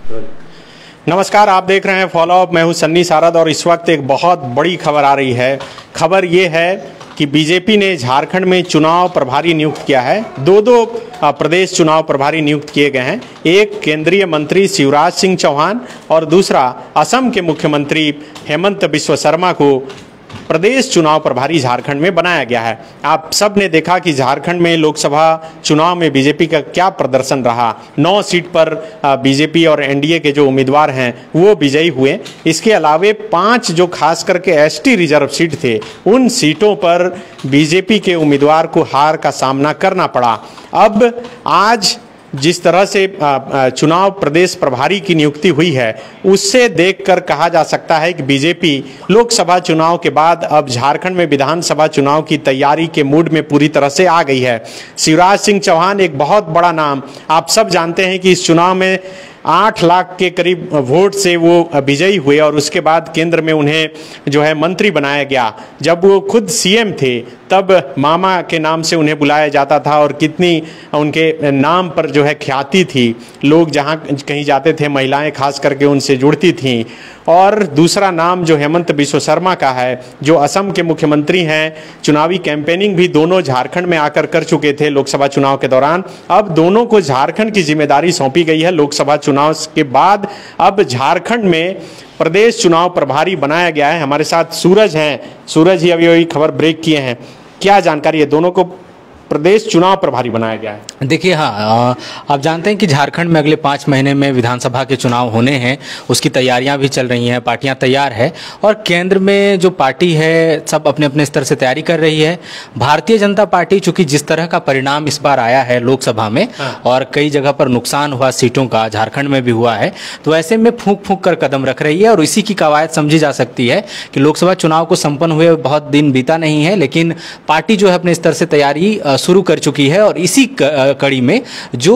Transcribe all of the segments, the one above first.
नमस्कार, आप देख रहे हैं फॉलो अप। मैं हूं सन्नी सारद और इस वक्त एक बहुत बड़ी खबर आ रही है। खबर ये है कि बीजेपी ने झारखंड में चुनाव प्रभारी नियुक्त किया है। दो प्रदेश चुनाव प्रभारी नियुक्त किए गए हैं। एक केंद्रीय मंत्री शिवराज सिंह चौहान और दूसरा असम के मुख्यमंत्री हेमंत बिस्वा शर्मा को प्रदेश चुनाव प्रभारी झारखंड में बनाया गया है। आप सब ने देखा कि झारखंड में लोकसभा चुनाव में बीजेपी का क्या प्रदर्शन रहा। 9 सीट पर बीजेपी और एनडीए के जो उम्मीदवार हैं वो विजयी हुए। इसके अलावे 5 जो खास करके एसटी रिजर्व सीट थे, उन सीटों पर बीजेपी के उम्मीदवार को हार का सामना करना पड़ा। अब आज जिस तरह से चुनाव प्रदेश प्रभारी की नियुक्ति हुई है, उससे देखकर कहा जा सकता है कि बीजेपी लोकसभा चुनाव के बाद अब झारखंड में विधानसभा चुनाव की तैयारी के मूड में पूरी तरह से आ गई है। शिवराज सिंह चौहान एक बहुत बड़ा नाम, आप सब जानते हैं कि इस चुनाव में 8 लाख के करीब वोट से वो विजयी हुए और उसके बाद केंद्र में उन्हें जो है मंत्री बनाया गया। जब वो खुद सीएम थे तब मामा के नाम से उन्हें बुलाया जाता था और कितनी उनके नाम पर जो है ख्याति थी। लोग जहाँ कहीं जाते थे, महिलाएं खास करके उनसे जुड़ती थीं। और दूसरा नाम जो हेमंत बिस्वा शर्मा का है, जो असम के मुख्यमंत्री हैं, चुनावी कैंपेनिंग भी दोनों झारखंड में आकर कर चुके थे लोकसभा चुनाव के दौरान। अब दोनों को झारखंड की जिम्मेदारी सौंपी गई है। लोकसभा चुनाव के बाद अब झारखंड में प्रदेश चुनाव प्रभारी बनाया गया है। हमारे साथ सूरज हैं। सूरज ही अभी खबर ब्रेक किए हैं, क्या जानकारी है? दोनों को प्रदेश चुनाव प्रभारी बनाया गया है। देखिए, हाँ, आप जानते हैं कि झारखंड में अगले 5 महीने में विधानसभा के चुनाव होने हैं। उसकी तैयारियां भी चल रही हैं, पार्टियां तैयार है और केंद्र में जो पार्टी है सब अपने अपने स्तर से तैयारी कर रही है। भारतीय जनता पार्टी, चूंकि जिस तरह का परिणाम इस बार आया है लोकसभा में और कई जगह पर नुकसान हुआ सीटों का, झारखंड में भी हुआ है, तो ऐसे में फूंक फूंक कर कदम रख रही है और इसी की कवायद समझी जा सकती है कि लोकसभा चुनाव को संपन्न हुए बहुत दिन बीता नहीं है, लेकिन पार्टी जो है अपने स्तर से तैयारी शुरू कर चुकी है। और इसी कड़ी में जो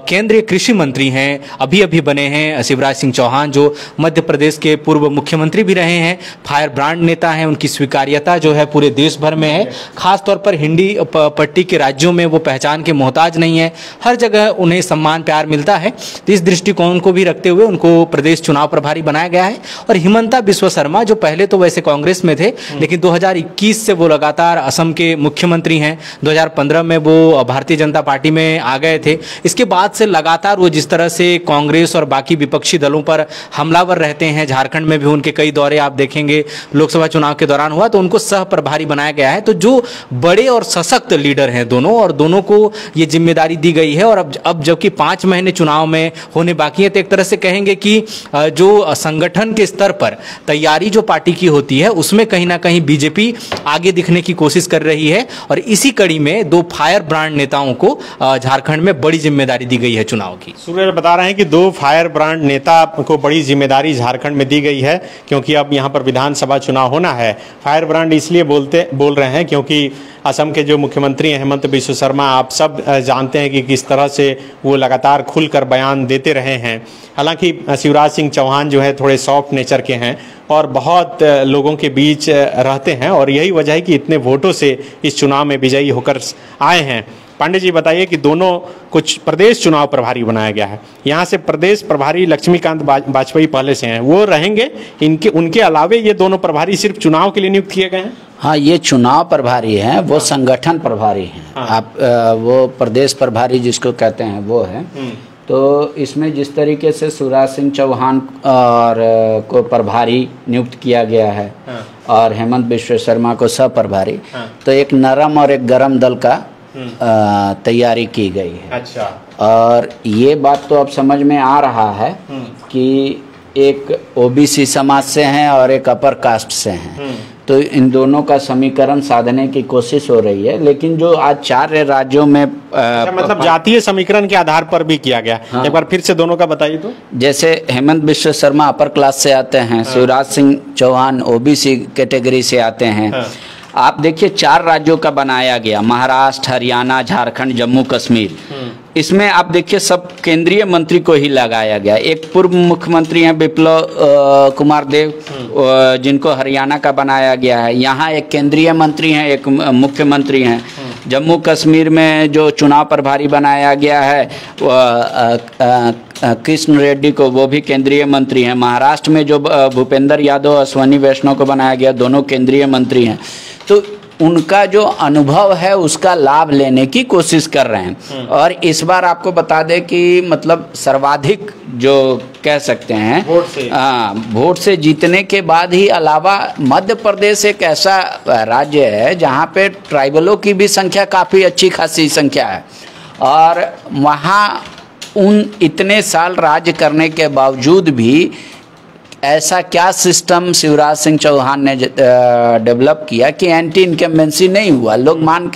केंद्रीय कृषि मंत्री हैं, अभी अभी बने हैं शिवराज सिंह चौहान, जो मध्य प्रदेश के पूर्व मुख्यमंत्री भी रहे हैं, फायर ब्रांड नेता हैं, उनकी स्वीकार्यता जो है पूरे देश भर में है। खासतौर पर हिंदी पट्टी के राज्यों में वो पहचान के मोहताज नहीं है, हर जगह उन्हें सम्मान प्यार मिलता है। तो इस दृष्टिकोण को भी रखते हुए उनको प्रदेश चुनाव प्रभारी बनाया गया है। और हेमंत बिस्वा शर्मा, जो पहले तो वैसे कांग्रेस में थे, लेकिन 2021 से वो लगातार असम के मुख्यमंत्री हैं। 2015 में वो भारतीय जनता पार्टी में आ गए थे। इसके बाद से लगातार वो जिस तरह से कांग्रेस और बाकी विपक्षी दलों पर हमलावर रहते हैं, झारखंड में भी उनके कई दौरे आप देखेंगे लोकसभा चुनाव के दौरान हुआ, तो उनको सह प्रभारी बनाया गया है। तो जो बड़े और सशक्त लीडर हैं दोनों, और दोनों को ये जिम्मेदारी दी गई है। और अब जबकि 5 महीने चुनाव में होने बाकी है, तो एक तरह से कहेंगे कि जो संगठन के स्तर पर तैयारी जो पार्टी की होती है, उसमें कहीं ना कहीं बीजेपी आगे दिखने की कोशिश कर रही है। और इसी कड़ी में 2 फायर ब्रांड नेताओं को झारखंड में बड़ी जिम्मेदारी दी गई है चुनाव की। सूर्य बता रहे हैं कि 2 फायर ब्रांड नेता को बड़ी जिम्मेदारी झारखंड में दी गई है, क्योंकि अब यहाँ पर विधानसभा चुनाव होना है। फायर ब्रांड इसलिए बोल रहे हैं क्योंकि असम के जो मुख्यमंत्री हैं हेमंत बिस्वा शर्मा, आप सब जानते हैं कि किस तरह से वो लगातार खुलकर बयान देते रहे हैं। हालांकि शिवराज सिंह चौहान जो है थोड़े सॉफ्ट नेचर के हैं और बहुत लोगों के बीच रहते हैं, और यही वजह है कि इतने वोटों से इस चुनाव में विजयी होकर आए हैं। पांडे जी, बताइए कि दोनों कुछ प्रदेश चुनाव प्रभारी बनाया गया है। यहाँ से प्रदेश प्रभारी लक्ष्मीकांत वाजपेयी पहले से हैं, वो रहेंगे। उनके अलावे ये दोनों प्रभारी सिर्फ चुनाव के लिए नियुक्त किए गए हैं। हाँ, ये चुनाव प्रभारी हैं, वो संगठन प्रभारी हैं। हाँ। आप वो प्रदेश प्रभारी जिसको कहते हैं वो है। तो इसमें जिस तरीके से शिवराज सिंह चौहान और को प्रभारी नियुक्त किया गया है और हेमंत बिस्वा शर्मा को सह प्रभारी, तो एक नरम और एक गरम दल का तैयारी की गई है। अच्छा। और ये बात तो अब समझ में आ रहा है कि एक ओबीसी समाज से हैं और एक अपर कास्ट से हैं, तो इन दोनों का समीकरण साधने की कोशिश हो रही है। लेकिन जो आज 4 राज्यों में मतलब जातीय समीकरण के आधार पर भी किया गया। हाँ। एक बार फिर से दोनों का बताइए तो। जैसे हेमंत बिस्वा शर्मा अपर क्लास से आते हैं, हाँ। शिवराज सिंह चौहान ओबीसी कैटेगरी से आते हैं। हाँ। आप देखिए 4 राज्यों का बनाया गया, महाराष्ट्र, हरियाणा, झारखंड, जम्मू कश्मीर। इसमें आप देखिए सब केंद्रीय मंत्री को ही लगाया गया। एक पूर्व मुख्यमंत्री हैं विप्लव कुमार देव, जिनको हरियाणा का बनाया गया है। यहाँ एक केंद्रीय मंत्री हैं, एक मुख्यमंत्री हैं। जम्मू कश्मीर में जो चुनाव प्रभारी बनाया गया है कृष्ण रेड्डी को, वो भी केंद्रीय मंत्री हैं। महाराष्ट्र में जो भूपेंद्र यादव, अश्वनी वैष्णव को बनाया गया, दोनों केंद्रीय मंत्री हैं। तो उनका जो अनुभव है उसका लाभ लेने की कोशिश कर रहे हैं। और इस बार आपको बता दें कि मतलब सर्वाधिक जो कह सकते हैं वोट से जीतने के बाद ही, अलावा मध्य प्रदेश एक ऐसा राज्य है जहां पे ट्राइबलों की भी संख्या काफ़ी अच्छी खासी संख्या है, और वहां उन इतने साल राज्य करने के बावजूद भी ऐसा क्या सिस्टम शिवराज सिंह चौहान ने डेवलप किया कि एंटी इनकम्बेंसी नहीं हुआ। लोग मान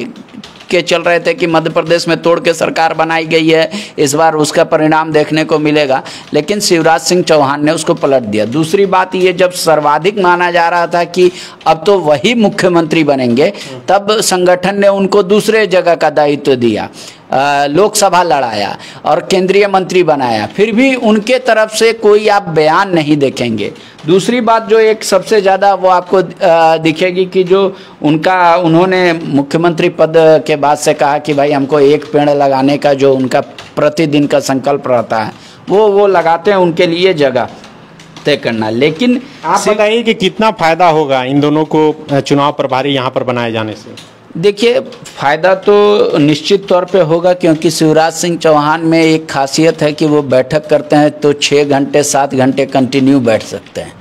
के चल रहे थे कि मध्य प्रदेश में तोड़ के सरकार बनाई गई है, इस बार उसका परिणाम देखने को मिलेगा, लेकिन शिवराज सिंह चौहान ने उसको पलट दिया। दूसरी बात ये, जब सर्वाधिक माना जा रहा था कि अब तो वही मुख्यमंत्री बनेंगे, तब संगठन ने उनको दूसरे जगह का दायित्व दिया, लोकसभा लड़ाया और केंद्रीय मंत्री बनाया, फिर भी उनके तरफ से कोई आप बयान नहीं देखेंगे। दूसरी बात जो एक सबसे ज़्यादा वो आपको दिखेगी कि जो उन्होंने मुख्यमंत्री पद के बाद से कहा कि भाई हमको एक पेड़ लगाने का जो उनका प्रतिदिन का संकल्प रहता है वो लगाते हैं, उनके लिए जगह तय करना। लेकिन आप बताइए कि कितना फायदा होगा इन दोनों को चुनाव प्रभारी यहाँ पर बनाए जाने से? देखिए, फायदा तो निश्चित तौर पे होगा, क्योंकि शिवराज सिंह चौहान में एक खासियत है कि वो बैठक करते हैं तो 6 घंटे 7 घंटे कंटिन्यू बैठ सकते हैं।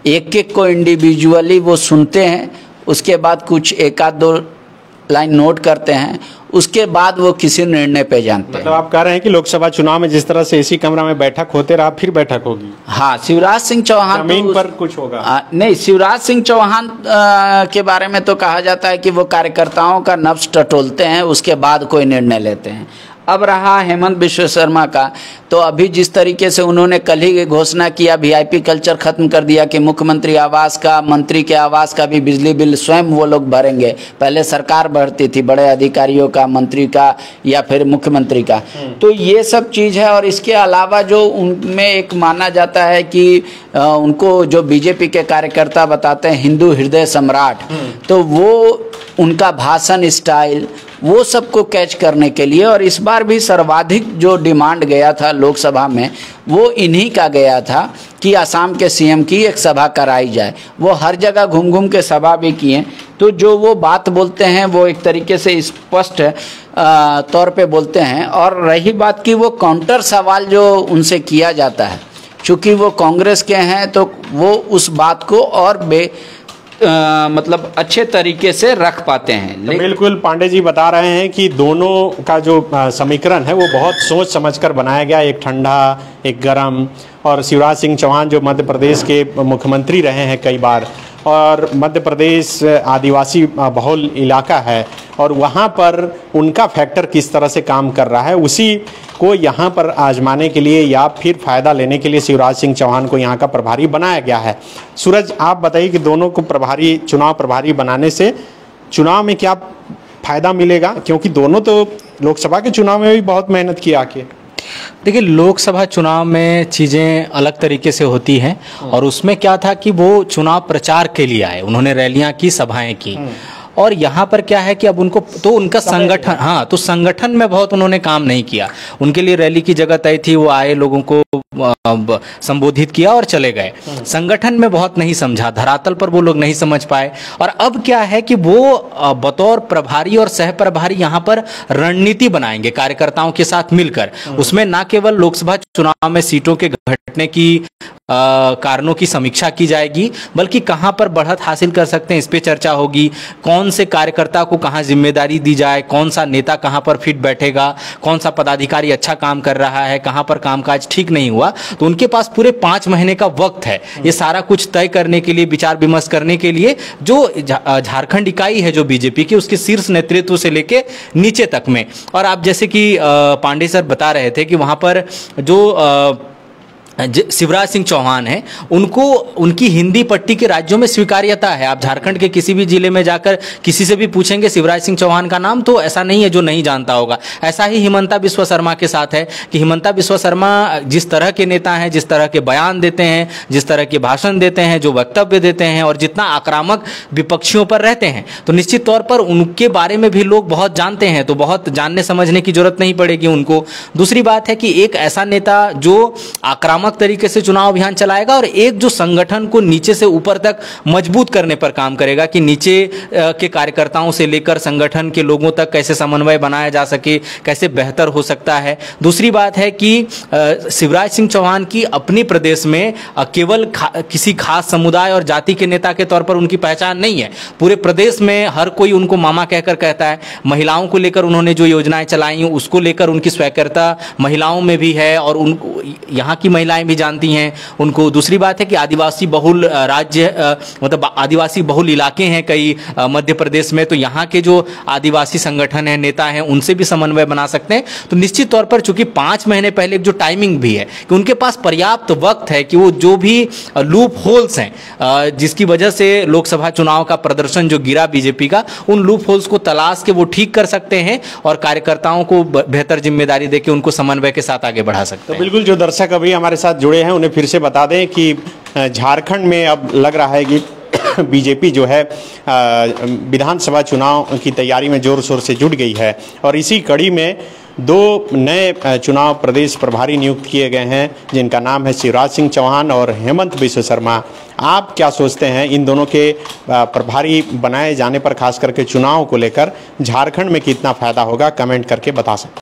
एक एक को इंडिविजुअली वो सुनते हैं, उसके बाद कुछ 1-2 लाइन नोट करते हैं, उसके बाद वो किसी निर्णय पे जानते हैं। मतलब आप कह रहे हैं कि लोकसभा चुनाव में जिस तरह से इसी कमरा में बैठक होते रहा, फिर बैठक होगी? हाँ, शिवराज सिंह चौहान जमीन पर कुछ होगा? नहीं, शिवराज सिंह चौहान के बारे में तो कहा जाता है कि वो कार्यकर्ताओं का नब्ज टटोलते हैं, उसके बाद कोई निर्णय लेते हैं। अब रहा हेमंत बिश्व शर्मा का, तो अभी जिस तरीके से उन्होंने कल ही घोषणा किया, वीआईपी कल्चर खत्म कर दिया कि मुख्यमंत्री आवास का, मंत्री के आवास का भी बिजली बिल स्वयं वो लोग भरेंगे। पहले सरकार भरती थी, बड़े अधिकारियों का, मंत्री का या फिर मुख्यमंत्री का। तो ये सब चीज़ है। और इसके अलावा जो उनमें एक माना जाता है कि उनको जो बीजेपी के कार्यकर्ता बताते हैं हिंदू हृदय सम्राट, तो वो उनका भाषण स्टाइल, वो सबको कैच करने के लिए, और इस बार भी सर्वाधिक जो डिमांड गया था लोकसभा में वो इन्हीं का गया था कि असम के सीएम की एक सभा कराई जाए। वो हर जगह घूम घूम के सभा भी किए, तो जो वो बात बोलते हैं वो एक तरीके से स्पष्ट तौर पे बोलते हैं। और रही बात कि वो काउंटर सवाल जो उनसे किया जाता है, चूँकि वो कांग्रेस के हैं तो वो उस बात को और मतलब अच्छे तरीके से रख पाते हैं। तो बिल्कुल पांडे जी बता रहे हैं कि दोनों का जो समीकरण है वो बहुत सोच समझकर बनाया गया, एक ठंडा एक गरम। और शिवराज सिंह चौहान जो मध्य प्रदेश के मुख्यमंत्री रहे हैं कई बार, और मध्य प्रदेश आदिवासी बहुल इलाका है, और वहाँ पर उनका फैक्टर किस तरह से काम कर रहा है, उसी को यहाँ पर आजमाने के लिए या फिर फ़ायदा लेने के लिए शिवराज सिंह चौहान को यहाँ का प्रभारी बनाया गया है। सूरज, आप बताइए कि दोनों को चुनाव प्रभारी बनाने से चुनाव में क्या फ़ायदा मिलेगा, क्योंकि दोनों तो लोकसभा के चुनाव में भी बहुत मेहनत की आके। देखिए, लोकसभा चुनाव में चीज़ें अलग तरीके से होती हैं, और उसमें क्या था कि वो चुनाव प्रचार के लिए आए, उन्होंने रैलियां की, सभाएं की। और यहाँ पर क्या है कि अब उनको तो उनका संगठन, हाँ, तो संगठन में बहुत उन्होंने काम नहीं किया। उनके लिए रैली की जगह तय थी, वो आए, लोगों को संबोधित किया और चले गए। संगठन में बहुत नहीं समझा, धरातल पर वो लोग नहीं समझ पाए। और अब क्या है कि वो बतौर प्रभारी और सह प्रभारी यहाँ पर रणनीति बनाएंगे कार्यकर्ताओं के साथ मिलकर। उसमें ना केवल लोकसभा चुनाव में सीटों के घटने की कारणों की समीक्षा की जाएगी, बल्कि कहां पर बढ़त हासिल कर सकते हैं इस पे चर्चा होगी। कौन से कार्यकर्ता को कहां जिम्मेदारी दी जाए, कौन सा नेता कहां पर फिट बैठेगा, कौन सा पदाधिकारी अच्छा काम कर रहा है, कहां पर कामकाज ठीक नहीं हुआ। तो उनके पास पूरे 5 महीने का वक्त है ये सारा कुछ तय करने के लिए, विचार विमर्श करने के लिए। जो झारखंड इकाई है जो बीजेपी की, उसके शीर्ष नेतृत्व से लेके नीचे तक में। और आप जैसे कि पांडे सर बता रहे थे कि वहां पर जो शिवराज सिंह चौहान है, उनको उनकी हिंदी पट्टी के राज्यों में स्वीकार्यता है। आप झारखंड के किसी भी जिले में जाकर किसी से भी पूछेंगे शिवराज सिंह चौहान का नाम, तो ऐसा नहीं है जो नहीं जानता होगा। ऐसा ही हिमंता बिस्वा शर्मा के साथ है कि हिमंता बिस्वा शर्मा जिस तरह के नेता हैं, जिस तरह के बयान देते हैं, जिस तरह के भाषण देते हैं, जो वक्तव्य देते हैं और जितना आक्रामक विपक्षियों पर रहते हैं, तो निश्चित तौर पर उनके बारे में भी लोग बहुत जानते हैं, तो बहुत जानने समझने की जरूरत नहीं पड़ेगी उनको। दूसरी बात है कि एक ऐसा नेता जो आक्रामक तरीके से चुनाव अभियान चलाएगा और एक जो संगठन को नीचे से ऊपर तक मजबूत करने पर काम करेगा कि नीचे के कार्यकर्ताओं से लेकर संगठन के लोगों तक कैसे समन्वय बनाया जा सके, कैसे बेहतर हो सकता है। दूसरी बात है कि शिवराज सिंह चौहान की अपनी प्रदेश में केवल किसी खास समुदाय और जाति के नेता के तौर पर उनकी पहचान नहीं है। पूरे प्रदेश में हर कोई उनको मामा कहकर कहता है। महिलाओं को लेकर उन्होंने जो योजनाएं चलाई उसको लेकर उनकी स्वीकार्यता महिलाओं में भी है और उन यहाँ की महिलाएं भी जानती हैं उनको। दूसरी बात है कि आदिवासी बहुल राज्य मतलब आदिवासी बहुल इलाके हैं कई मध्य प्रदेश में, तो यहाँ के जो आदिवासी संगठन हैं, नेता हैं, उनसे भी समन्वय बना सकते हैं। तो निश्चित तौर पर चूंकि 5 महीने पहले एक जो टाइमिंग भी है कि उनके पास पर्याप्त वक्त है कि वो जो भी लूप होल्स हैं जिसकी वजह से लोकसभा चुनाव का प्रदर्शन जो गिरा बीजेपी का, उन लूप होल्स को तलाश के वो ठीक कर सकते हैं और कार्यकर्ताओं को बेहतर जिम्मेदारी देकर उनको समन्वय के साथ आगे बढ़ा सकते हैं। तो बिल्कुल, जो दर्शक अभी हमारे साथ जुड़े हैं उन्हें फिर से बता दें कि झारखंड में अब लग रहा है कि बीजेपी जो है विधानसभा चुनाव की तैयारी में जोर शोर से जुट गई है और इसी कड़ी में 2 नए चुनाव प्रदेश प्रभारी नियुक्त किए गए हैं जिनका नाम है शिवराज सिंह चौहान और हेमंत बिस्वा शर्मा। आप क्या सोचते हैं इन दोनों के प्रभारी बनाए जाने पर, खास करके चुनाव को लेकर झारखंड में कितना फायदा होगा? कमेंट करके बता सकते हैं।